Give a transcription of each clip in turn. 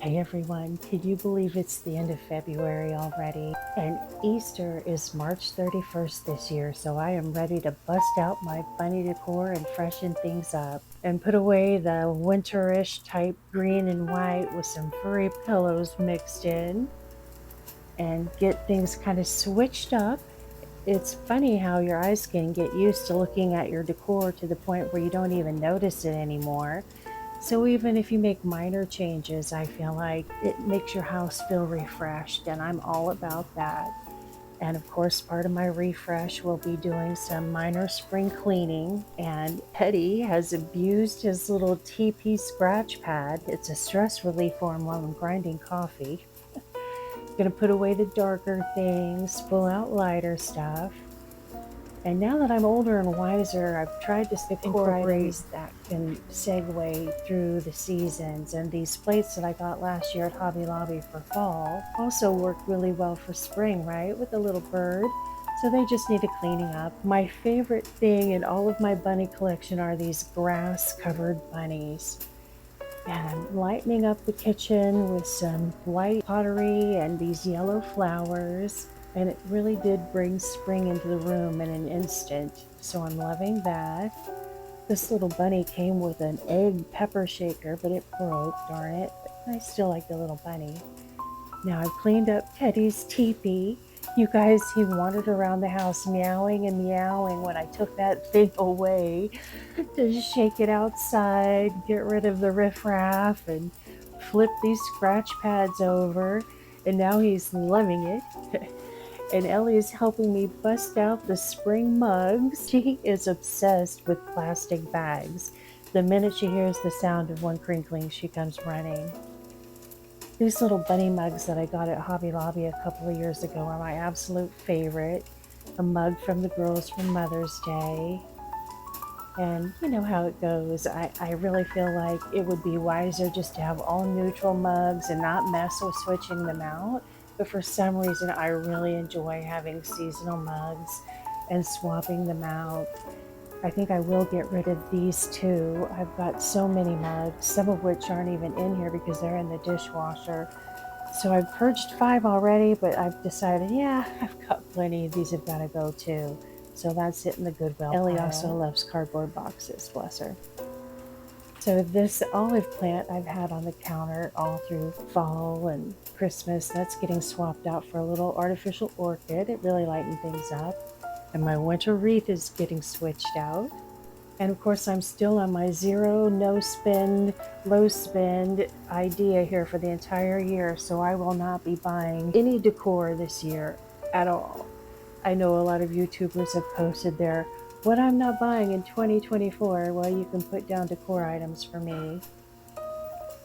Hey everyone, can you believe it's the end of February already? And Easter is March 31st this year, so I am ready to bust out my bunny decor and freshen things up and put away the winterish type green and white with some furry pillows mixed in and get things kind of switched up. It's funny how your eyes can get used to looking at your decor to the point where you don't even notice it anymore. So even if you make minor changes, I feel like it makes your house feel refreshed, and I'm all about that. And of course, part of my refresh will be doing some minor spring cleaning. And Teddy has abused his little TP scratch pad. It's a stress relief for him while I'm grinding coffee. Gonna put away the darker things, pull out lighter stuff. And now that I'm older and wiser, I've tried to decor items that can segue through the seasons. And these plates that I got last year at Hobby Lobby for fall also work really well for spring, right? With a little bird. So they just need a cleaning up. My favorite thing in all of my bunny collection are these grass covered bunnies. And I'm lightening up the kitchen with some white pottery and these yellow flowers. And it really did bring spring into the room in an instant. So I'm loving that. This little bunny came with an egg pepper shaker, but it broke, darn it. But I still like the little bunny. Now I've cleaned up Teddy's teepee. You guys, he wandered around the house meowing and meowing when I took that thing away to shake it outside, get rid of the riffraff, and flip these scratch pads over. And now he's loving it. And Ellie is helping me bust out the spring mugs. She is obsessed with plastic bags. The minute she hears the sound of one crinkling, she comes running. These little bunny mugs that I got at Hobby Lobby a couple of years ago are my absolute favorite. A mug from the girls for Mother's Day. And you know how it goes. I really feel like it would be wiser just to have all neutral mugs and not mess with switching them out. But for some reason, I really enjoy having seasonal mugs and swapping them out. I think I will get rid of these two. I've got so many mugs, some of which aren't even in here because they're in the dishwasher. So I've purged 5 already, but I've decided, yeah, I've got plenty. These have got to go too. So that's it in the Goodwill pile. Ellie also loves cardboard boxes, bless her. So this olive plant I've had on the counter all through fall and Christmas, that's getting swapped out for a little artificial orchid. It really lightened things up. And my winter wreath is getting switched out. And of course, I'm still on my zero, no spend, low spend idea here for the entire year. So I will not be buying any decor this year at all. I know a lot of YouTubers have posted their what I'm not buying in 2024. Well, you can put down decor items for me.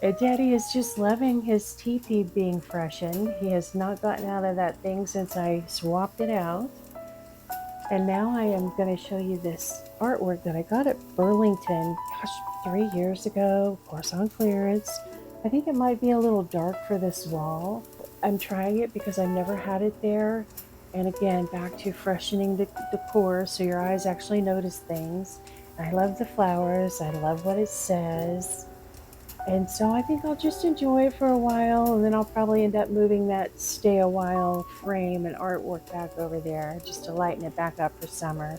And Daddy is just loving his teepee being freshened. He has not gotten out of that thing since I swapped it out. And now I am going to show you this artwork that I got at Burlington, 3 years ago, of course on clearance. I think it might be a little dark for this wall. I'm trying it because I've never had it there. And again, back to freshening the decor so your eyes actually notice things. I love the flowers. I love what it says. And so I think I'll just enjoy it for a while, and then I'll probably end up moving that stay a while frame and artwork back over there just to lighten it back up for summer.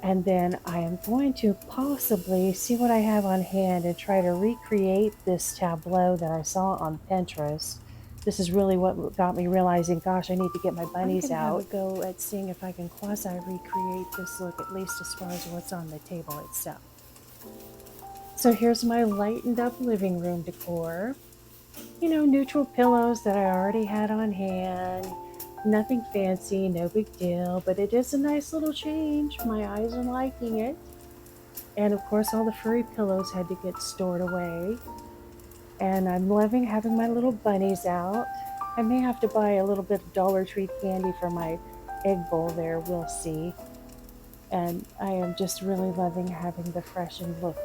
And then I am going to possibly see what I have on hand and try to recreate this tableau that I saw on Pinterest. This is really what got me realizing, gosh, I need to get my bunnies out. Have a go at seeing if I can quasi-recreate this look, at least as far as what's on the table itself. So here's my lightened up living room decor. You know, neutral pillows that I already had on hand. Nothing fancy, no big deal, but it is a nice little change. My eyes are liking it. And of course, all the furry pillows had to get stored away. And I'm loving having my little bunnies out. I may have to buy a little bit of Dollar Tree candy for my egg bowl there, we'll see. And I am just really loving having the freshened look.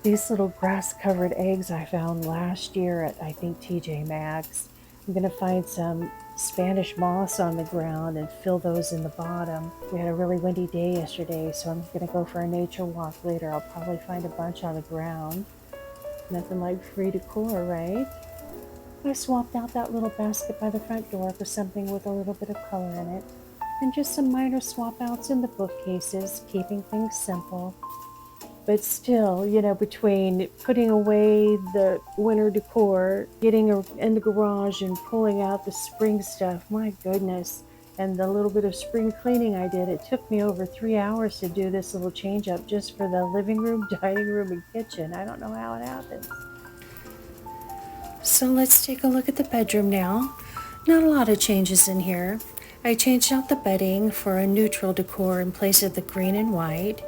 These little grass covered eggs I found last year at, I think, TJ Maxx. I'm going to find some Spanish moss on the ground and fill those in the bottom. We had a really windy day yesterday, so I'm going to go for a nature walk later. I'll probably find a bunch on the ground. Nothing like free decor, right? I swapped out that little basket by the front door for something with a little bit of color in it, and just some minor swap outs in the bookcases, keeping things simple. But still, between putting away the winter decor, getting in the garage and pulling out the spring stuff, my goodness, and the little bit of spring cleaning I did, it took me over 3 hours to do this little change up just for the living room, dining room, and kitchen. I don't know how it happens. So let's take a look at the bedroom now. Not a lot of changes in here. I changed out the bedding for a neutral decor in place of the green and white.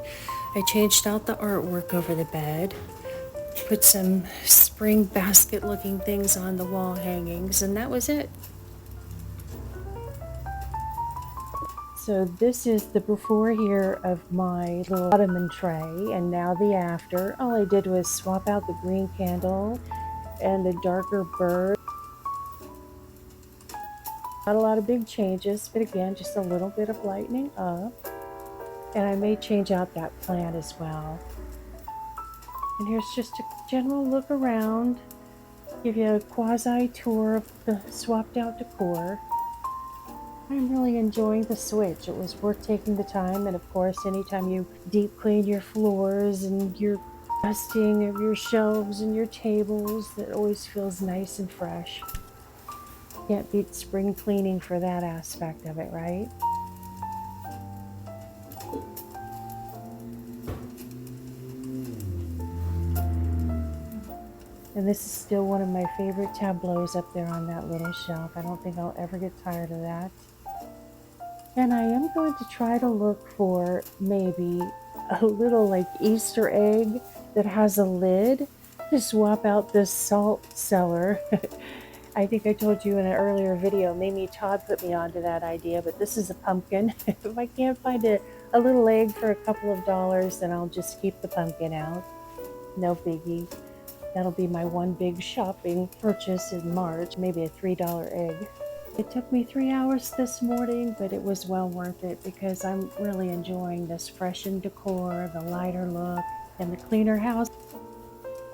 I changed out the artwork over the bed, put some spring basket looking things on the wall hangings, and that was it. So this is the before here of my little ottoman tray, and now the after. All I did was swap out the green candle and the darker bird. Not a lot of big changes, but again, just a little bit of lightening up. And I may change out that plant as well. And here's just a general look around, give you a quasi tour of the swapped out decor. I'm really enjoying the switch. It was worth taking the time, and of course, anytime you deep clean your floors and your dusting of your shelves and your tables, that always feels nice and fresh. Can't beat spring cleaning for that aspect of it, right? And this is still one of my favorite tableaus up there on that little shelf. I don't think I'll ever get tired of that. And I am going to try to look for maybe a little like Easter egg that has a lid to swap out this salt cellar. I think I told you in an earlier video, Mimi Todd put me onto that idea, but this is a pumpkin. If I can't find a little egg for a couple of dollars, then I'll just keep the pumpkin out. No biggie. That'll be my one big shopping purchase in March, maybe a $3 egg. It took me 3 hours this morning, but it was well worth it because I'm really enjoying this freshened decor, the lighter look, and the cleaner house.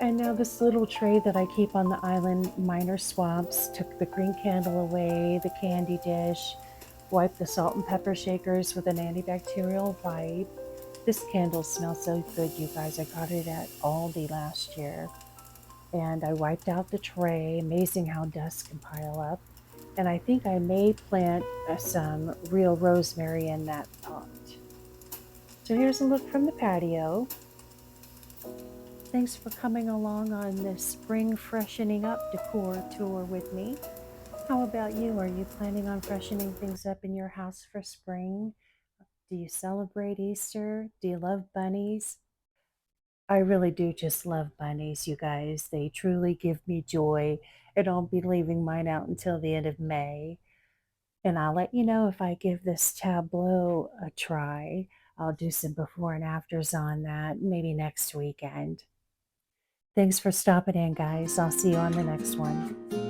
And now this little tray that I keep on the island, minor swaps, took the green candle away, the candy dish, wiped the salt and pepper shakers with an antibacterial wipe. This candle smells so good, you guys. I got it at Aldi last year. And I wiped out the tray. Amazing how dust can pile up. And I think I may plant some real rosemary in that pot. So here's a look from the patio. Thanks for coming along on this spring freshening up decor tour with me. How about you? Are you planning on freshening things up in your house for spring? Do you celebrate Easter? Do you love bunnies? I really do just love bunnies, you guys. They truly give me joy, and I'll be leaving mine out until the end of May. And I'll let you know if I give this tableau a try. I'll do some before and afters on that maybe next weekend. Thanks for stopping in, guys. I'll see you on the next one.